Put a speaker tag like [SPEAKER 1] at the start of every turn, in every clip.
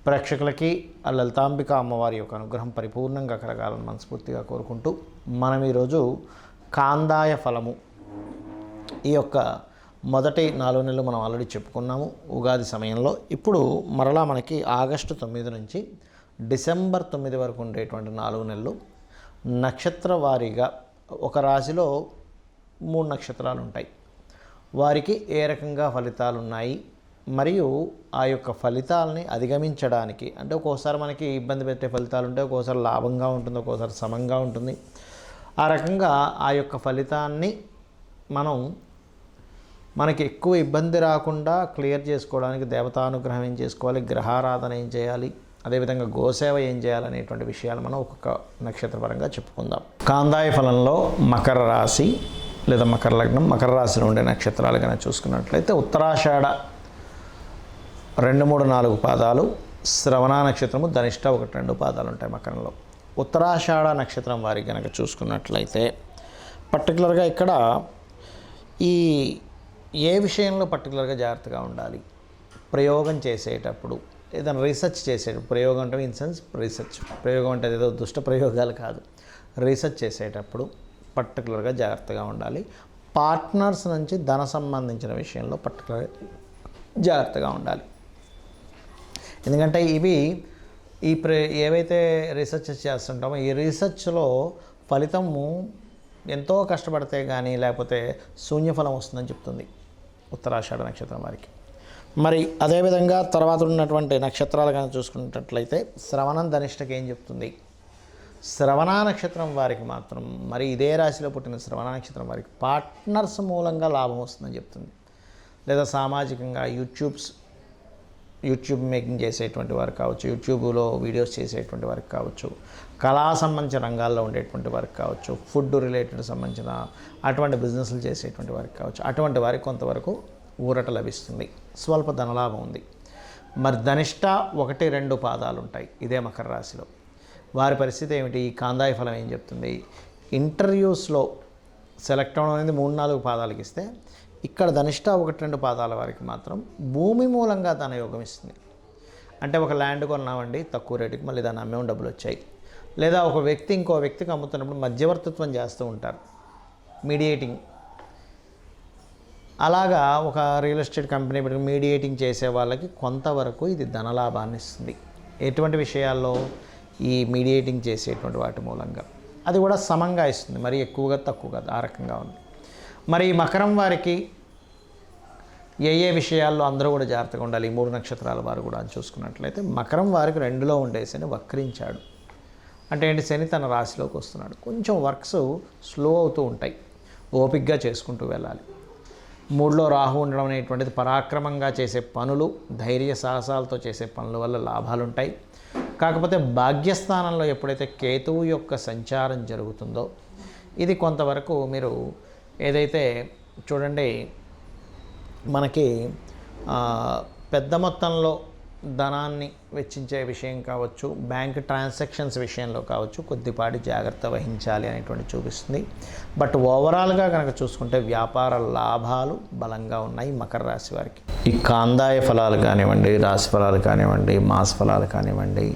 [SPEAKER 1] ప్రేక్షకులకి ఆ లలితాంబిక అమ్మవారి యొక్క అనుగ్రహం పరిపూర్ణంగా కలగాలని మనస్ఫూర్తిగా కోరుకుంటూ మనం ఈరోజు కాందాయ ఫలము ఈ యొక్క మొదటి 4 నెలలు మనం ఆల్రెడీ చెప్పుకున్నాము ఉగాది సమయంలో. ఇప్పుడు మరలా మనకి ఆగస్టు 9 నుంచి డిసెంబర్ 9 వరకు ఉండేటువంటి 4 నెలలు నక్షత్ర వారీగా ఒక రాశిలో 3 నక్షత్రాలు ఉంటాయి. వారికి ఏ రకంగా ఫలితాలు ఉన్నాయి మరియు ఆ యొక్క ఫలితాలని అధిగమించడానికి, అంటే ఒక్కోసారి మనకి ఇబ్బంది పెట్టే ఫలితాలు ఉంటాయి, ఒక్కోసారి లాభంగా ఉంటుంది, ఒక్కోసారి సమంగా ఉంటుంది. ఆ రకంగా ఆ యొక్క ఫలితాన్ని మనకి ఎక్కువ ఇబ్బంది రాకుండా క్లియర్ చేసుకోవడానికి దేవతానుగ్రహం ఏం చేసుకోవాలి, గ్రహారాధన ఏం చేయాలి, అదేవిధంగా గోసేవ ఏం చేయాలనేటువంటి విషయాలు మనం ఒక్కొక్క నక్షత్రపరంగా చెప్పుకుందాం. కాందాయ ఫలంలో మకర రాశి లేదా మకర లగ్నం, మకర రాశిలో ఉండే నక్షత్రాలు కనుక చూసుకున్నట్లయితే ఉత్తరాషాఢ 2, 3, 4 పాదాలు, శ్రవణ నక్షత్రము ధనిష్ట 1, 2 పాదాలు ఉంటాయి మకరంలో. ఉత్తరాషాఢ నక్షత్రం వారికి కనుక చూసుకున్నట్లయితే పర్టికులర్గా ఇక్కడ ఏ విషయంలో పర్టికులర్గా జాగ్రత్తగా ఉండాలి, ప్రయోగం చేసేటప్పుడు ఏదైనా రీసెర్చ్ చేసేటప్పుడు, ప్రయోగం అంటే ఇన్ సెన్స్ రీసెర్చ్, ప్రయోగం అంటే ఏదో దుష్ట ప్రయోగాలు కాదు, రీసెర్చ్ చేసేటప్పుడు పర్టికులర్గా జాగ్రత్తగా ఉండాలి. పార్ట్నర్స్ నుంచి ధన సంబంధించిన విషయంలో పర్టికులర్గా జాగ్రత్తగా ఉండాలి. ఎందుకంటే ఇవి ఏవైతే రీసెర్చ్ చేస్తుంటామో ఈ రీసెర్చ్లో ఫలితము ఎంతో కష్టపడితే కానీ లేకపోతే శూన్యఫలం వస్తుందని చెప్తుంది ఉత్తరాషాఢ నక్షత్రం వారికి. మరి అదేవిధంగా తర్వాత ఉన్నటువంటి నక్షత్రాలు కానీ చూసుకున్నట్లయితే శ్రవణం ధనిష్టకి ఏం చెప్తుంది, శ్రవణ నక్షత్రం వారికి మాత్రం మరి ఇదే రాశిలో పుట్టిన శ్రవణ నక్షత్రం వారికి పార్ట్నర్స్ మూలంగా లాభం వస్తుందని చెప్తుంది. లేదా సామాజికంగా యూట్యూబ్ మేకింగ్ చేసేటువంటి వారు కావచ్చు, యూట్యూబ్లో వీడియోస్ చేసేటువంటి వారికి కావచ్చు, కళా సంబంధించిన రంగాల్లో ఉండేటువంటి వారికి కావచ్చు, ఫుడ్ రిలేటెడ్ సంబంధించిన అటువంటి బిజినెస్లు చేసేటువంటి వారికి కావచ్చు, అటువంటి వారికి కొంతవరకు ఊరట లభిస్తుంది, స్వల్ప ధనలాభం ఉంది. మరి ధనిష్ట 1, 2 పాదాలు ఉంటాయి ఇదే మకర రాశిలో. వారి పరిస్థితి ఏమిటి, కాందాయ ఫలం ఏం చెప్తుంది, ఇంటర్వ్యూస్లో సెలెక్ట్ అవ్వడం అనేది 3, 4 పాదాలకి ఇస్తే ఇక్కడ ధనిష్ట 1, 2 పాదాల వారికి మాత్రం భూమి మూలంగా ధన యోగం ఇస్తుంది. అంటే ఒక ల్యాండ్ కొన్నామండి తక్కువ రేటుకి, మళ్ళీ దాన్ని అమ్మేం డబ్బులు వచ్చాయి. లేదా ఒక వ్యక్తి ఇంకో వ్యక్తికి అమ్ముతున్నప్పుడు మధ్యవర్తిత్వం చేస్తూ ఉంటారు, మీడియేటింగ్. అలాగా ఒక రియల్ ఎస్టేట్ కంపెనీ పెట్టుకుని మీడియేటింగ్ చేసే వాళ్ళకి కొంతవరకు ఇది ధనలాభాన్ని ఇస్తుంది. ఎటువంటి విషయాల్లో, ఈ మీడియేటింగ్ చేసేటువంటి వాటి మూలంగా అది కూడా సమంగా ఇస్తుంది, మరి ఎక్కువగా తక్కువగా ఆ రకంగా ఉంది. మరి ఈ మకరం వారికి ఏ విషయాల్లో అందరూ కూడా జాగ్రత్తగా ఉండాలి, ఈ 3 నక్షత్రాల వారు కూడా అని చూసుకున్నట్లయితే మకరం వారికి 2లో ఉండే శని వక్రించాడు. అంటే ఏంటి, శని తన రాశిలోకి వస్తున్నాడు. కొంచెం వర్క్స్ స్లో అవుతూ ఉంటాయి, ఓపికగా చేసుకుంటూ వెళ్ళాలి. 3లో రాహు ఉండడం అనేటువంటిది పరాక్రమంగా చేసే పనులు, ధైర్య సాహసాలతో చేసే పనుల వల్ల లాభాలు ఉంటాయి. కాకపోతే భాగ్యస్థానంలో ఎప్పుడైతే కేతువు యొక్క సంచారం జరుగుతుందో ఇది కొంతవరకు మీరు ఏదైతే చూడండి మనకి పెద్ద మొత్తంలో ధనాన్ని వెచ్చించే విషయం కావచ్చు, బ్యాంక్ ట్రాన్సాక్షన్స్ విషయంలో కావచ్చు, కొద్దిపాటి జాగ్రత్త వహించాలి అనేటువంటి చూపిస్తుంది. బట్ ఓవరాల్గా కనుక చూసుకుంటే వ్యాపార లాభాలు బలంగా ఉన్నాయి మకర రాశి వారికి. ఈ కాందాయ ఫలాలు కానివ్వండి, రాశి ఫలాలు కానివ్వండి, మాస ఫలాలు కానివ్వండి,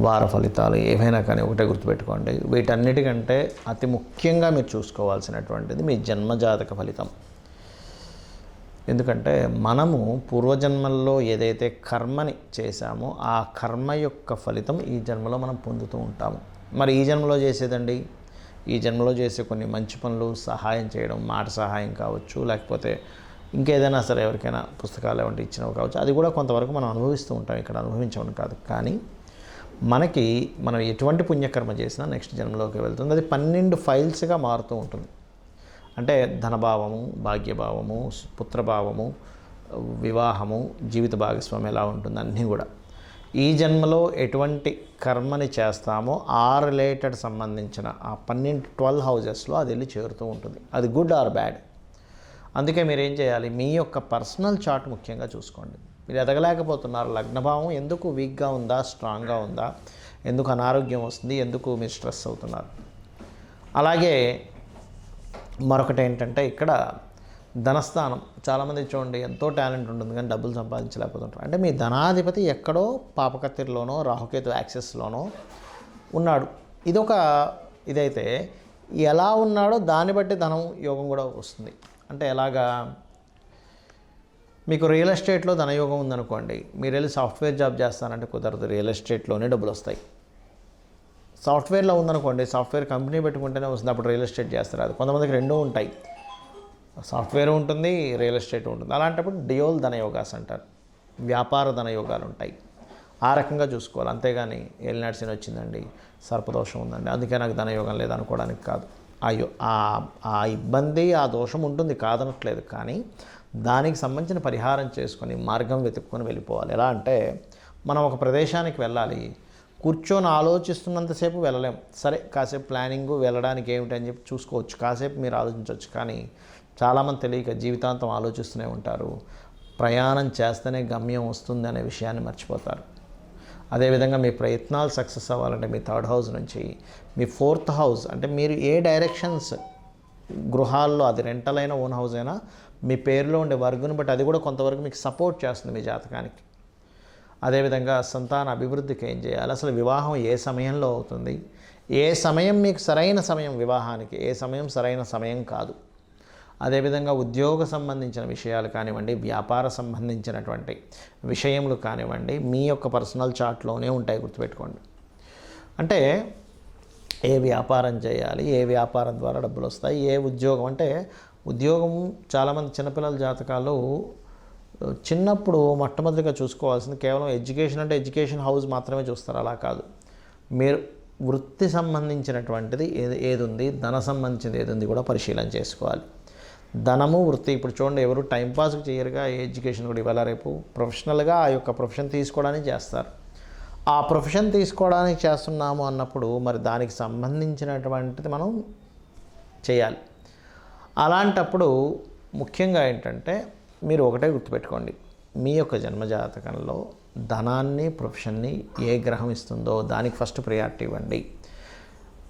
[SPEAKER 1] వార ఫలితాలు ఏవైనా కానీ ఒకటే గుర్తుపెట్టుకోండి, వీటన్నిటికంటే అతి ముఖ్యంగా మీరు చూసుకోవాల్సినటువంటిది మీ జన్మజాతక ఫలితం. ఎందుకంటే మనము పూర్వజన్మల్లో ఏదైతే కర్మని చేశామో ఆ కర్మ యొక్క ఫలితం ఈ జన్మలో మనం పొందుతూ ఉంటాము. మరి ఈ జన్మలో చేసేదండి, ఈ జన్మలో చేసే కొన్ని మంచి పనులు, సహాయం చేయడం, మాట సహాయం కావచ్చు, లేకపోతే ఇంకేదైనా సరే ఎవరికైనా పుస్తకాలు ఏమంటే ఇచ్చినవి కావచ్చు, అది కూడా కొంతవరకు మనం అనుభవిస్తూ ఉంటాం, ఇక్కడ అనుభవించమని కాదు. కానీ మనం ఎటువంటి పుణ్యకర్మ చేసినా నెక్స్ట్ జన్మలోకి వెళ్తుంది. అది 12 ఫైల్స్గా మారుతూ ఉంటుంది. అంటే ధనభావము, భాగ్యభావము, పుత్రభావము, వివాహము, జీవిత భాగస్వామి ఎలా ఉంటుంది అన్నీ కూడా ఈ జన్మలో ఎటువంటి కర్మని చేస్తామో ఆ రిలేటెడ్ సంబంధించిన ఆ 12 హౌజెస్లో అది వెళ్ళి చేరుతూ ఉంటుంది. అది గుడ్ ఆర్ బ్యాడ్. అందుకే మీరు ఏం చేయాలి, మీ యొక్క పర్సనల్ చార్ట్ ముఖ్యంగా చూసుకోండి. మీరు ఎదగలేకపోతున్నారు, లగ్నభావం ఎందుకు వీక్గా ఉందా, స్ట్రాంగ్గా ఉందా, ఎందుకు అనారోగ్యం వస్తుంది, ఎందుకు మీరు స్ట్రెస్ అవుతున్నారు. అలాగే మరొకటి ఏంటంటే ఇక్కడ ధనస్థానం చాలామంది చూడండి ఎంతో టాలెంట్ ఉంటుంది కానీ డబ్బులు సంపాదించలేకపోతుంటారు. అంటే మీ ధనాధిపతి ఎక్కడో పాపకత్తిరిలోనో రాహుకేతు యాక్సెస్లోనో ఉన్నాడు. ఇదైతే ఎలా ఉన్నాడో దాన్ని బట్టి ధనం యోగం కూడా వస్తుంది. అంటే ఎలాగా, మీకు రియల్ ఎస్టేట్లో ధనయోగం ఉందనుకోండి, మీరు వెళ్ళి సాఫ్ట్వేర్ జాబ్ చేస్తానంటే కుదరదు, రియల్ ఎస్టేట్లోనే డబ్బులు వస్తాయి. సాఫ్ట్వేర్లో ఉందనుకోండి, సాఫ్ట్వేర్ కంపెనీ పెట్టుకుంటేనే వస్తుంది, అప్పుడు రియల్ ఎస్టేట్ చేస్తారు. అది కొంతమందికి రెండూ ఉంటాయి, సాఫ్ట్వేర్ ఉంటుంది, రియల్ ఎస్టేట్ ఉంటుంది. అలాంటప్పుడు డియోల్ ధనయోగాస్ అంటారు, వ్యాపార ధనయోగాలు ఉంటాయి. ఆ రకంగా చూసుకోవాలి. అంతేగాని ఏలినాటి శని వచ్చిందండి, సర్పదోషం ఉందండి, అందుకే నాకు ధనయోగం లేదనుకోవడానికి కాదు. అయ్యో ఆ ఇబ్బంది, ఆ దోషం ఉంటుంది కాదనట్లేదు, కానీ దానికి సంబంధించిన పరిహారం చేసుకొని మార్గం వెతుక్కొని వెళ్ళిపోవాలి. ఎలా అంటే, మనం ఒక ప్రదేశానికి వెళ్ళాలి, కూర్చొని ఆలోచిస్తున్నంతసేపు వెళ్ళలేం. సరే కాసేపు ప్లానింగ్ వెళ్ళడానికి ఏమిటి అని చెప్పి చూసుకోవచ్చు, కాసేపు మీరు ఆలోచించవచ్చు. కానీ చాలామంది తెలియక జీవితాంతం ఆలోచిస్తూనే ఉంటారు. ప్రయాణం చేస్తేనే గమ్యం వస్తుంది అనే విషయాన్ని మర్చిపోతారు. అదేవిధంగా మీ ప్రయత్నాలు సక్సెస్ అవ్వాలంటే మీ 3rd హౌస్ నుంచి మీ 4th హౌస్, అంటే మీరు ఏ డైరెక్షన్స్ గృహాల్లో, అది రెంటల్ అయినా ఓన్ హౌస్ అయినా, మీ పేరులో ఉండే వర్గుని బట్టి అది కూడా కొంతవరకు మీకు సపోర్ట్ చేస్తుంది మీ జాతకానికి. అదేవిధంగా సంతాన అభివృద్ధికి ఏం చేయాలి, అసలు వివాహం ఏ సమయంలో అవుతుంది, ఏ సమయం మీకు సరైన సమయం వివాహానికి, ఏ సమయం సరైన సమయం కాదు. అదేవిధంగా ఉద్యోగ సంబంధించిన విషయాలు కానివ్వండి, వ్యాపార సంబంధించినటువంటి విషయములు కానివ్వండి, మీ యొక్క పర్సనల్ చార్ట్లోనే ఉంటాయి, గుర్తుపెట్టుకోండి. అంటే ఏ వ్యాపారం చేయాలి, ఏ వ్యాపారం ద్వారా డబ్బులు వస్తాయి, ఏ ఉద్యోగం, అంటే ఉద్యోగం చాలామంది చిన్నపిల్లల జాతకాలు చిన్నప్పుడు మొట్టమొదటిగా చూసుకోవాల్సింది కేవలం ఎడ్యుకేషన్, అంటే ఎడ్యుకేషన్ హౌస్ మాత్రమే చూస్తారు. అలా కాదు, మీరు వృత్తి సంబంధించినటువంటిది ఏది ఉంది, ధన సంబంధించింది ఏది ఉంది కూడా పరిశీలన చేసుకోవాలి. ధనము, వృత్తి, ఇప్పుడు చూడండి ఎవరు టైంపాస్కి చేయరుగా, ఎడ్యుకేషన్ కూడా ఇవాళ రేపు ప్రొఫెషనల్గా ఆ యొక్క ప్రొఫెషన్ తీసుకోవడానికి చేస్తారు. ఆ ప్రొఫెషన్ తీసుకోవడానికి చేస్తున్నాము అన్నప్పుడు మరి దానికి సంబంధించినటువంటిది మనం చేయాలి. అలాంటప్పుడు ముఖ్యంగా ఏంటంటే, మీరు ఒకటే గుర్తుపెట్టుకోండి, మీ యొక్క జన్మజాతకంలో ధనాన్ని, ప్రొఫెషన్ని ఏ గ్రహం ఇస్తుందో దానికి ఫస్ట్ ప్రయారిటీ ఇవ్వండి.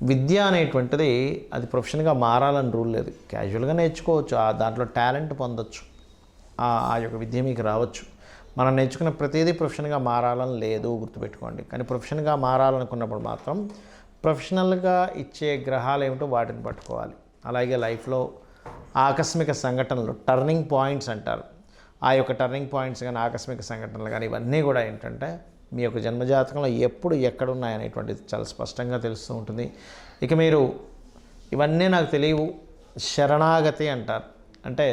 [SPEAKER 1] విద్య అనేటువంటిది అది ప్రొఫెషన్గా మారాలని రూల్ లేదు, క్యాజువల్గా నేర్చుకోవచ్చు, దాంట్లో టాలెంట్ పొందొచ్చు, ఆ యొక్క విద్య మీకు రావచ్చు. మనం నేర్చుకున్న ప్రతిదీ ప్రొఫెషన్గా మారాలని లేదు, గుర్తుపెట్టుకోండి. కానీ ప్రొఫెషన్గా మారాలనుకున్నప్పుడు మాత్రం ప్రొఫెషనల్గా ఇచ్చే గ్రహాలు ఏమిటో వాటిని పట్టుకోవాలి. అలాగే లైఫ్లో ఆకస్మిక సంఘటనలు, టర్నింగ్ పాయింట్స్ అంటారు, ఆ యొక్క టర్నింగ్ పాయింట్స్ కానీ ఆకస్మిక సంఘటనలు కానీ ఇవన్నీ కూడా ఏంటంటే మీ యొక్క జన్మజాతకంలో ఎప్పుడు ఎక్కడున్నాయనేటువంటిది చాలా స్పష్టంగా తెలుస్తూ ఉంటుంది. ఇక మీరు ఇవన్నీ నాకు తెలియవు, శరణాగతి అంటారు, అంటే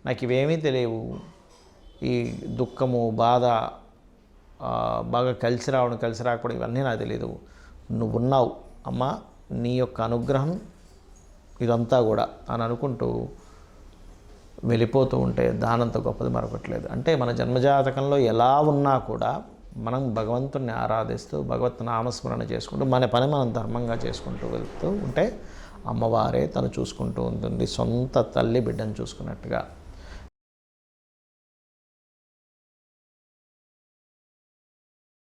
[SPEAKER 1] నాకు ఇవేమీ తెలియవు, ఈ దుఃఖము, బాధ బాగా కలిసి రావడం, కలిసి రాకపోవడం ఇవన్నీ నాకు తెలియదు, నువ్వు ఉన్నావు అమ్మ, నీ యొక్క అనుగ్రహం ఇదంతా కూడా అని అనుకుంటూ వెళ్ళిపోతూ ఉంటే దానంత గొప్పది మరొకట్లేదు. అంటే మన జన్మజాతకంలో ఎలా ఉన్నా కూడా మనం భగవంతుని ఆరాధిస్తూ భగవత్ నామస్మరణ చేసుకుంటూ మన పని మనం ధర్మంగా చేసుకుంటూ వెళ్తూ ఉంటే అమ్మవారే తను చూసుకుంటూ ఉంటుంది, సొంత తల్లి బిడ్డను చూసుకున్నట్టుగా.